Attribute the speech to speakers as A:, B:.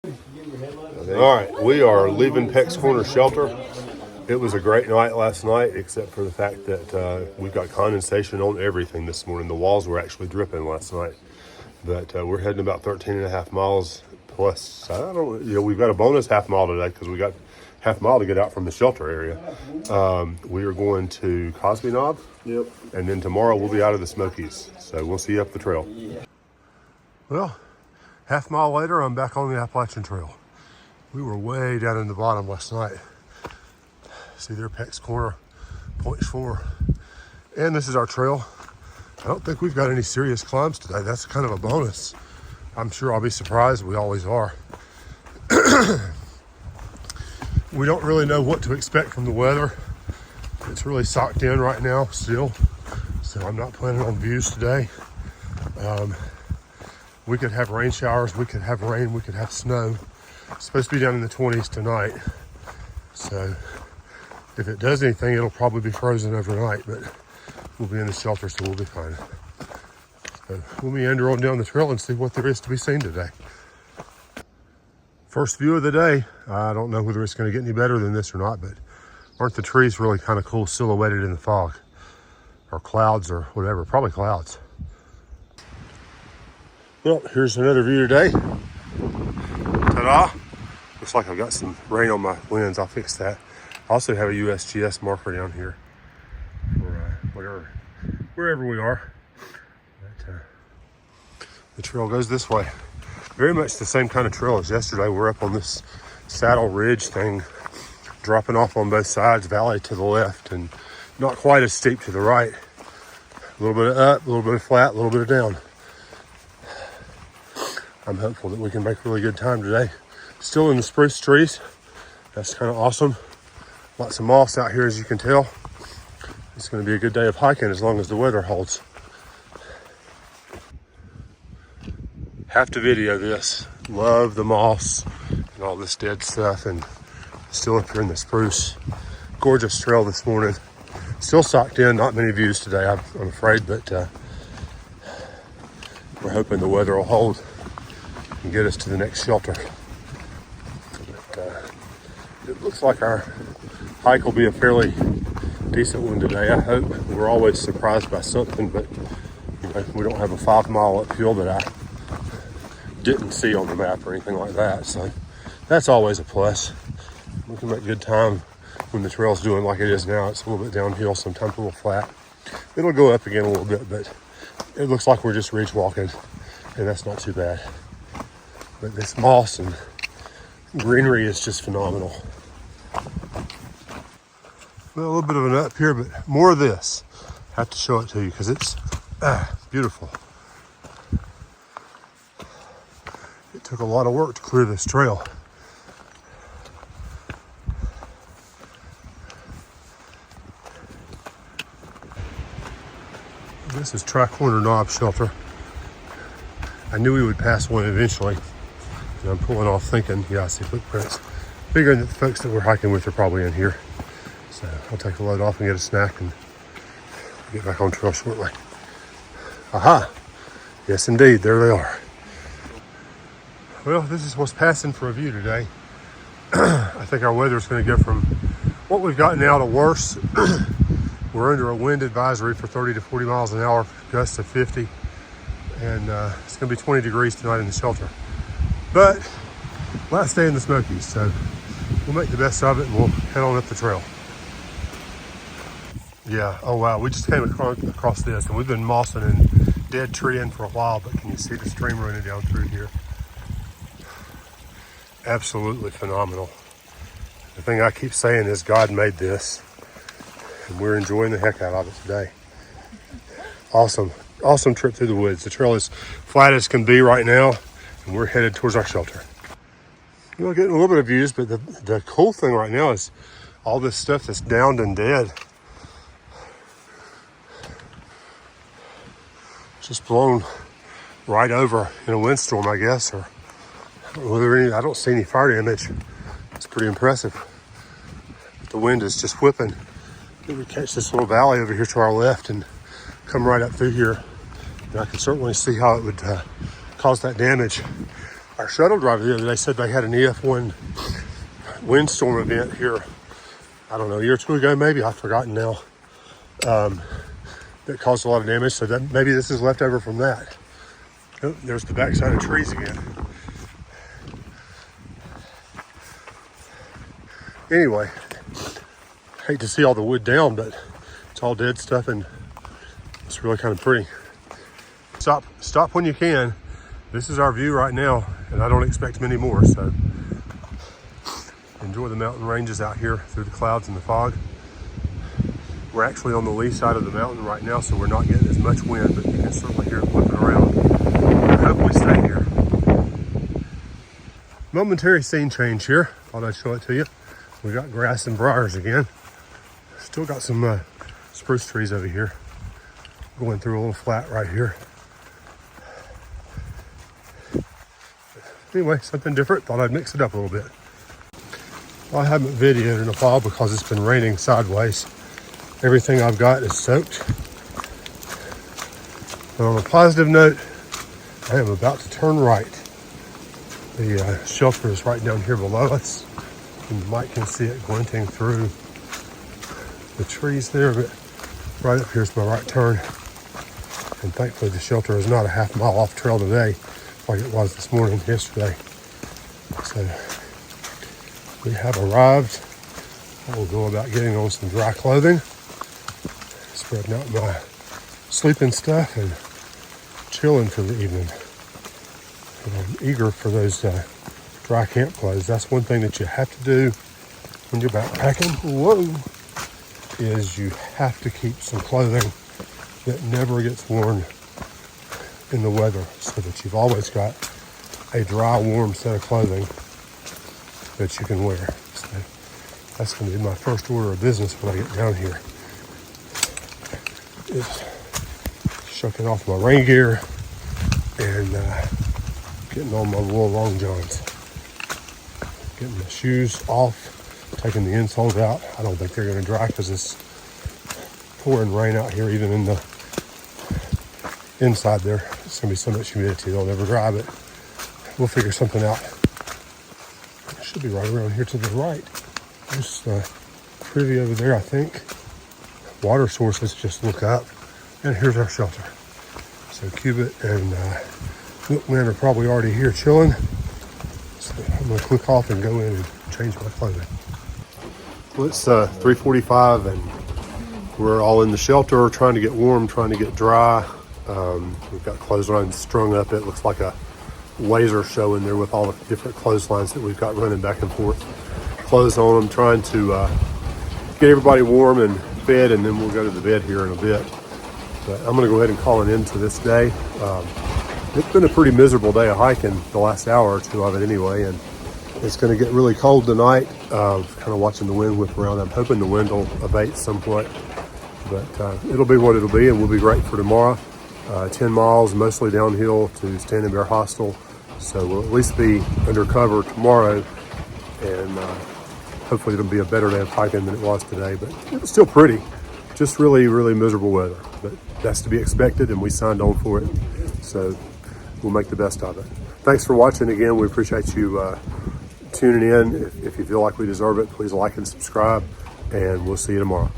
A: All right, we are leaving PEX Corner shelter. It was a great night last night, except for the fact that we got condensation on everything this morning. The walls were actually dripping last night. But we're heading about 13 and a half miles plus. I don't, we've got a bonus half mile today because we got half mile to get out from the shelter area. We are going to Cosby Knob.
B: Yep.
A: And then tomorrow we'll be out of the Smokies. So we'll see you up the trail. Yeah. Well, half mile later, I'm back on the Appalachian Trail. We were way down in the bottom last night. See there, PEX Corner, 0.4. And this is our trail. I don't think we've got any serious climbs today. That's kind of a bonus. I'm sure I'll be surprised. We always are. We don't really know what to expect from the weather. It's really socked in right now still. So I'm not planning on views today. We could have rain showers. We could have rain. We could have snow. It's supposed to be down in the 20s tonight. So if it does anything, it'll probably be frozen overnight, but we'll be in the shelter, so we'll be fine. So we'll meander on down the trail and see what there is to be seen today. First view of the day. I don't know whether it's going to get any better than this or not, but aren't the trees really kind of cool silhouetted in the fog? Or clouds or whatever, probably clouds. Well, here's another view today. Ta-da! Looks like I've got some rain on my lens. I'll fix that. I also have a USGS marker down here for wherever we are. But, the trail goes this way. Very much the same kind of trail as yesterday. We're up on this saddle ridge thing, dropping off on both sides, valley to the left, and not quite as steep to the right. A little bit of up, a little bit of flat, a little bit of down. I'm hopeful that we can make a really good time today. Still in the spruce trees. That's kind of awesome. Lots of moss out here, as you can tell. It's going to be a good day of hiking as long as the weather holds. Have to video this. Love the moss and all this dead stuff, and still up here in the spruce. Gorgeous trail this morning. Still socked in, not many views today, I'm afraid, but we're hoping the weather will hold and get us to the next shelter. But, it looks like our hike will be a fairly decent one today, I hope. We're always surprised by something, but we don't have a 5 mile uphill that I didn't see on the map or anything like that, so that's always a plus. We can make good time when the trail's doing like it is now. It's a little bit downhill, sometimes a little flat. It'll go up again a little bit, but it looks like we're just ridge walking, and that's not too bad. But this moss and greenery is just phenomenal. Well, a little bit of an up here, but more of this. I have to show it to you because it's beautiful. It took a lot of work to clear this trail. This is Tri-Corner Knob Shelter. I knew we would pass one eventually. And I'm pulling off thinking, yeah, I see footprints. Figuring that the folks that we're hiking with are probably in here. So I'll take the load off and get a snack and get back on trail shortly. Aha! Yes, indeed, there they are. Well, this is what's passing for a view today. I think our weather's going to go from what we've got now to worse. We're under a wind advisory for 30 to 40 miles an hour, gusts of 50. And it's going to be 20 degrees tonight in the shelter. But last day in the Smokies, so we'll make the best of it and we'll head on up the trail. Yeah, oh wow, we just came across this and we've been mossing and dead treeing for a while, but can you see the stream running down through here? Absolutely phenomenal. The thing I keep saying is God made this and we're enjoying the heck out of it today. Awesome trip through the woods. The trail is flat as can be right now and we're headed towards our shelter. We're getting a little bit of views, but the cool thing right now is all this stuff that's downed and dead. Just blown right over in a windstorm, I guess, or I don't see any fire damage. It's pretty impressive. But the wind is just whipping. We catch this little valley over here to our left and come right up through here. And I can certainly see how it would cause that damage. Our shuttle driver the other day said they had an EF1 windstorm event here, I don't know, a year or two ago maybe, I've forgotten now, that caused a lot of damage. So that maybe this is left over from that. Oh, there's the backside of trees again. Anyway, hate to see all the wood down, but it's all dead stuff and it's really kind of pretty. Stop when you can. This is our view right now, and I don't expect many more, so enjoy the mountain ranges out here through the clouds and the fog. We're actually on the lee side of the mountain right now, so we're not getting as much wind, but you can certainly hear it flipping around. I hope we stay here. Momentary scene change here. Thought I'd show it to you. We got grass and briars again. Still got some spruce trees over here. Going through a little flat right here. Anyway, something different. Thought I'd mix it up a little bit. Well, I haven't videoed in a while because it's been raining sideways. Everything I've got is soaked. But on a positive note, I am about to turn right. The shelter is right down here below us. And you might can see it glinting through the trees there, but right up here is my right turn. And thankfully the shelter is not a half mile off trail today, like it was this morning, yesterday. So we have arrived. I will go about getting on some dry clothing, spreading out my sleeping stuff and chilling for the evening. And I'm eager for those dry camp clothes. That's one thing that you have to do when you're backpacking. Whoa! Is you have to keep some clothing that never gets worn in the weather, so that you've always got a dry, warm set of clothing that you can wear. So that's going to be my first order of business when I get down here. Is shucking off my rain gear and getting on my wool long johns. Getting the shoes off, taking the insoles out. I don't think they're going to dry because it's pouring rain out here, even in the inside there. It's going to be so much humidity they'll never dry, but we'll figure something out. It should be right around here to the right. There's privy over there, I think. Water sources, just look up. And here's our shelter. So Cubit and Milkman are probably already here chilling. So I'm going to click off and go in and change my clothing. Well, it's 3:45 and we're all in the shelter trying to get warm, trying to get dry. We've got clotheslines strung up. It looks like a laser show in there with all the different clotheslines that we've got running back and forth. Clothes on them, trying to get everybody warm and fed, and then we'll go to the bed here in a bit. But I'm going to go ahead and call an end to this day. It's been a pretty miserable day of hiking, the last hour or two of it anyway, and it's going to get really cold tonight. Kind of watching the wind whip around. I'm hoping the wind will abate somewhat, but it'll be what it'll be, and we'll be great for tomorrow. 10 miles, mostly downhill to Standing Bear Hostel, so we'll at least be under cover tomorrow, and hopefully it'll be a better day of hiking than it was today, but it was still pretty. Just really, really miserable weather, but that's to be expected, and we signed on for it, so we'll make the best of it. Thanks for watching again. We appreciate you tuning in. If you feel like we deserve it, please like and subscribe, and we'll see you tomorrow.